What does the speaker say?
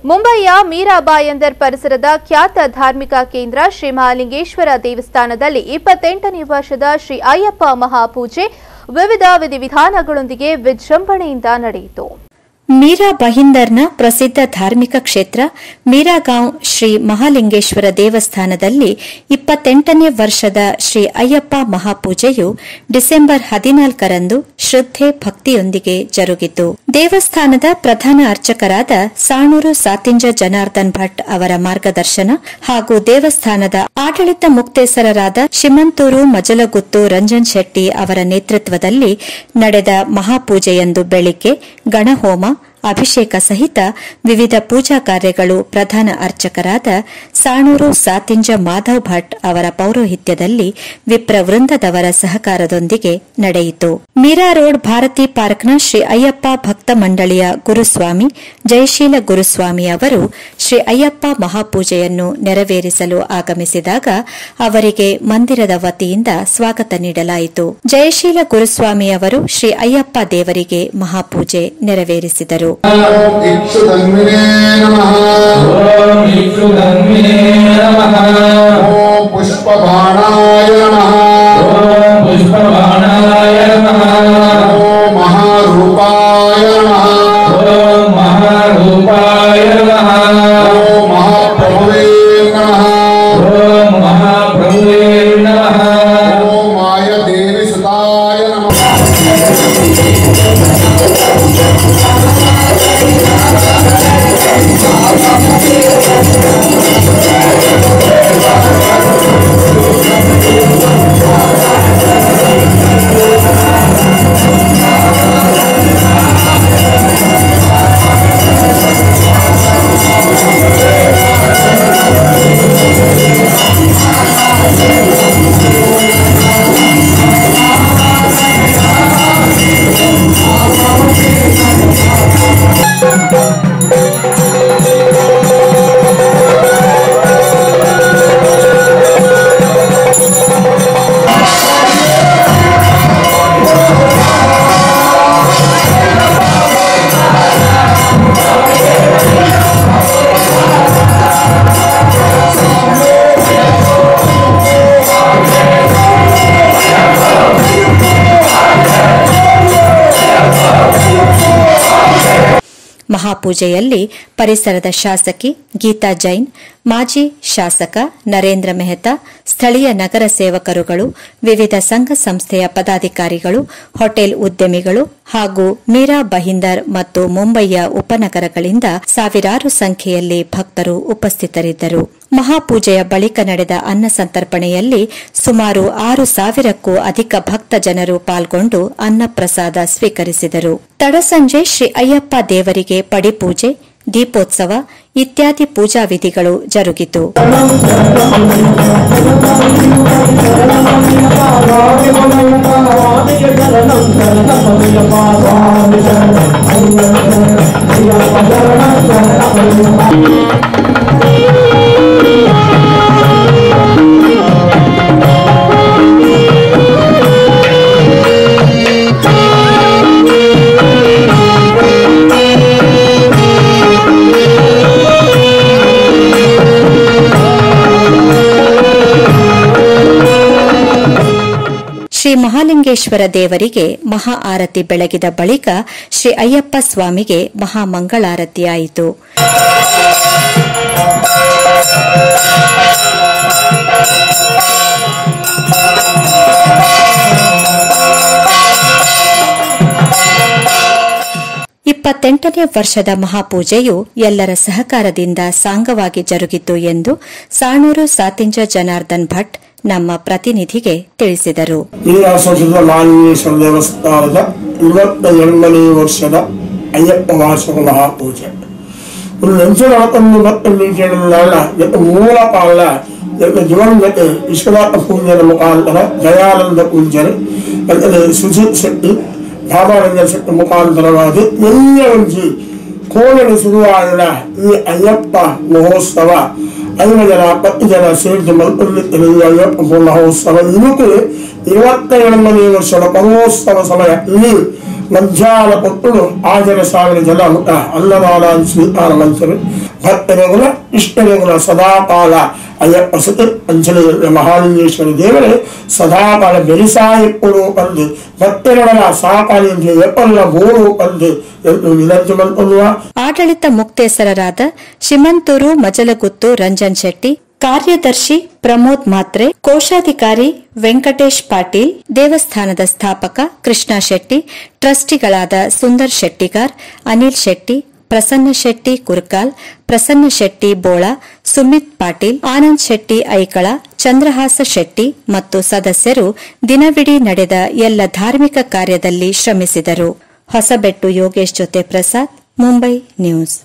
ಮುಂಬಯಿಯ ಮೀರಾಬಾಯಂದರ್ ಪರಿಸರದ ಖ್ಯಾತ ಧಾರ್ಮಿಕ ಕೇಂದ್ರ ಶ್ರೀ ಮಹಾಲಿಂಗೇಶ್ವರ ದೇವಸ್ಥಾನದಲ್ಲಿ 28ನೇ ವರ್ಷದ ಶ್ರೀ ಅಯ್ಯಪ್ಪ ಮಹಾಪೂಜೆ ವಿವಿಧ ವಿಧಿವಿಧಾನಗಳೊಂದಿಗೆ ವಿಜೃಂಭಣೆಯಿಂದ ನಡೆಯಿತು. ಮೀರಾ ಬಹಿಂದರ್ನ ಪ್ರಸಿದ್ಧ ಧಾರ್ಮಿಕ ಕ್ಷೇತ್ರ ಮೀರಾಗಾಂವ್ ಶ್ರೀ ಮಹಾಲಿಂಗೇಶ್ವರ ದೇವಸ್ಥಾನದಲ್ಲಿ 28ನೇ ವರ್ಷದ ಶ್ರೀ ಅಯ್ಯಪ್ಪ ಮಹಾಪೂಜೆಯು ಡಿಸೆಂಬರ್ 14ರಂದು ಶ್ರದ್ಧೆ ಭಕ್ತಿಯೊಂದಿಗೆ ಜರುಗಿತು. ದೇವಸ್ಥಾನದ ಪ್ರಧಾನ ಅರ್ಚಕರಾದ ಸಾಣೂರು ಸಾತಿಂಜ ಜನಾರ್ದನ್ ಭಟ್ ಅವರ ಮಾರ್ಗದರ್ಶನ ಹಾಗೂ ದೇವಸ್ಥಾನದ ಆಡಳಿತ ಮುಕ್ತೇಸರರಾದ ಶಿಮಂತೂರು ಮಜಲಗುತ್ತು ರಂಜನ್ ಶೆಟ್ಟಿ ಅವರ ನೇತೃತ್ವದಲ್ಲಿ ನಡೆದ ಮಹಾಪೂಜೆಯಂದು ಬೆಳಿಗ್ಗೆ ಗಣಹೋಮ ಅಭಿಷೇಕ ಸಹಿತ ವಿವಿಧ ಪೂಜಾ ಕಾರ್ಯಗಳು ಪ್ರಧಾನ ಅರ್ಚಕರಾದ ಸಾಣೂರು ಸಾತಿಂಜ ಮಾಧವ್ ಭಟ್ ಅವರ ಪೌರೋಹಿತ್ಯದಲ್ಲಿ ವಿಪ್ರ ವೃಂದದವರ ಸಹಕಾರದೊಂದಿಗೆ ನಡೆಯಿತು. ಮೀರಾ ರೋಡ್ ಭಾರತಿ ಪಾರ್ಕ್ನ ಶ್ರೀ ಅಯ್ಯಪ್ಪ ಭಕ್ತ ಮಂಡಳಿಯ ಗುರುಸ್ವಾಮಿ ಜಯಶೀಲ ಗುರುಸ್ವಾಮಿ ಅವರು ಶ್ರೀ ಅಯ್ಯಪ್ಪ ಮಹಾಪೂಜೆಯನ್ನು ನೆರವೇರಿಸಲು ಆಗಮಿಸಿದಾಗ ಅವರಿಗೆ ಮಂದಿರದ ವತಿಯಿಂದ ಸ್ವಾಗತ ನೀಡಲಾಯಿತು. ಜಯಶೀಲ ಗುರುಸ್ವಾಮಿ ಅವರು ಶ್ರೀ ಅಯ್ಯಪ್ಪ ದೇವರಿಗೆ ಮಹಾಪೂಜೆ ನೆರವೇರಿಸಿದರು. इक्षुधन्विने नमः ओम इक्षुधन्विने नमः ओम पुष्पबाणाय नमः ओम पुष्पबाणाय नमः ओम महारूपाय नमः ओम महारूपाय नमः ओम महाप्रभुवे नमः ओम महाप्रभुवे नमः ओम माया देवी सुताय नमः. ಮಹಾಪೂಜೆಯಲ್ಲಿ ಪರಿಸರದ ಶಾಸಕಿ ಗೀತಾ ಜೈನ್, ಮಾಜಿ ಶಾಸಕ ನರೇಂದ್ರ ಮೆಹ್ತಾ, ಸ್ಥಳೀಯ ನಗರ ಸೇವಕರುಗಳು, ವಿವಿಧ ಸಂಘ ಸಂಸ್ಥೆಯ ಪದಾಧಿಕಾರಿಗಳು, ಹೋಟೆಲ್ ಉದ್ಯಮಿಗಳು ಹಾಗೂ ಮೀರಾ ಬಹಿಂದರ್ ಮತ್ತು ಮುಂಬಯಿಯ ಉಪನಗರಗಳಿಂದ ಸಾವಿರಾರು ಸಂಖ್ಯೆಯಲ್ಲಿ ಭಕ್ತರು ಉಪಸ್ಥಿತರಿದ್ದರು. ಮಹಾಪೂಜೆಯ ಬಳಿಕ ನಡೆದ ಅನ್ನ ಸಂತರ್ಪಣೆಯಲ್ಲಿ ಸುಮಾರು 6,000ಕ್ಕೂ ಅಧಿಕ ಭಕ್ತ ಜನರು ಪಾಲ್ಗೊಂಡು ಅನ್ನಪ್ರಸಾದ ಸ್ವೀಕರಿಸಿದರು. ತಡಸಂಜೆ ಶ್ರೀ ಅಯ್ಯಪ್ಪ ದೇವರಿಗೆ ಪಡಿಪೂಜೆ, ದೀಪೋತ್ಸವ ಇತ್ಯಾದಿ ಪೂಜಾ ವಿಧಿಗಳು ಜರುಗಿತು. ಶ್ರೀ ಮಹಾಲಿಂಗೇಶ್ವರ ದೇವರಿಗೆ ಮಹಾ ಆರತಿ ಬೆಳಗಿದ ಬಳಿಕ ಶ್ರೀ ಅಯ್ಯಪ್ಪ ಸ್ವಾಮಿಗೆ ಮಹಾಮಂಗಳಾರತಿಯಾಯಿತು. ನೇ ವರ್ಷದ ಮಹಾಪೂಜೆಯು ಎಲ್ಲರ ಸಹಕಾರದಿಂದ ಸಾಂಗವಾಗಿ ಜರುಗಿತು ಎಂದು ಸಾಣೂರು ಸಾತಿಂಜ ಜನಾರ್ದನ್ ಭಟ್ ನಮ್ಮ ಪ್ರತಿನಿಧಿಗೆ ತಿಳಿಸಿದರು. ಮಹಾಲಿಂಗೇಶ್ವರ ದೇವಸ್ಥಾನದ 22ನೇ ವರ್ಷದ ಅಯ್ಯಪ್ಪ ವಾರ್ಷಿಕ ಮಹಾಪೂಜೆ ಒಂದು ನೆಂಚು നടക്കുന്നു ಮೂಲ ಕಾಲ ಜೀವನಕ್ಕೆ ವಿಶ್ವನಾಥ ಪೂಜೆಯ ಮುಖಾಂತರ ದಯಾನಂದ ಪೂಜ್ಯರು ಸುಜಿತ್ ಶೆಟ್ಟಿ ಭಾವಾನಂದ ಶೆಟ್ಟಿ ಮುಖಾಂತರವಾಗಿ ಎಲ್ಲ ಒಂದು ಕೋಣೆ ಶುರುವಾದ ಈ ಅಯ್ಯಪ್ಪ ಮಹೋತ್ಸವ 5 ಜನ 10 ಜನ ಸೇರಿದ ಅಯ್ಯಪ್ಪ ಮಹೋತ್ಸವ ಇದಕ್ಕೆ 22ನೇ ವರ್ಷದ ಮಹೋತ್ಸವ ಸಮಯ ಇಲ್ಲಿ ಮಧ್ಯಾಹ್ನ ಕೊಟ್ಟು 6,000 ಜನ ಅನ್ನದಾನ ಸ್ವೀಕಾರ ಮಂಚರು ಭಕ್ತರೆಗಳ ಇಷ್ಟರೆಗಳ ಸದಾಕಾಲ ಅಯ್ಯಪ್ಪ ಸುತ್ತ ಅಂಚಲಿ ಮಹಾಲಿಂಗೇಶ್ವರ ದೇವರೇ ಸದಾಕಾಲ ಬೆರಿಸಾಯಿಪ್ಪರು ಅಂದು ಭಕ್ತರೆಗಳ ಸಾಕಾಲಿ ಎಪ್ಪಲ್ಲ ಬೋರು ಅಂದು ವಿನಂತಿ ಮಾಡ್ಕೊಳ್ಳುವ. ಆಡಳಿತ ಮುಕ್ತೇಸರರಾದ ಶಿಮಂತೂರು ಮಜಲಗುತ್ತು ರಂಜನ್ ಶೆಟ್ಟಿ, ಕಾರ್ಯದರ್ಶಿ ಪ್ರಮೋದ್ ಮಾತ್ರೆ, ಕೋಶಾಧಿಕಾರಿ ವೆಂಕಟೇಶ್ ಪಾಟೀಲ್, ದೇವಸ್ಥಾನದ ಸ್ಥಾಪಕ ಕೃಷ್ಣ ಶೆಟ್ಟಿ, ಟ್ರಸ್ಟಿಗಳಾದ ಸುಂದರ್ ಶೆಟ್ಟಿಗಾರ್, ಅನಿಲ್ ಶೆಟ್ಟಿ, ಪ್ರಸನ್ನ ಶೆಟ್ಟಿ ಕುರ್ಕಾಲ್, ಪ್ರಸನ್ನ ಶೆಟ್ಟಿ ಬೋಳ, ಸುಮಿತ್ ಪಾಟೀಲ್, ಆನಂದ್ ಶೆಟ್ಟಿ ಐಕಳ, ಚಂದ್ರಹಾಸ ಶೆಟ್ಟಿ ಮತ್ತು ಸದಸ್ಯರು ದಿನವಿಡೀ ನಡೆದ ಎಲ್ಲ ಧಾರ್ಮಿಕ ಕಾರ್ಯದಲ್ಲಿ ಶ್ರಮಿಸಿದರು. ಹೊಸಬೆಟ್ಟು ಯೋಗೇಶ್ ಜೊತೆ ಪ್ರಸಾದ್, ಮುಂಬೈ ನ್ಯೂಸ್.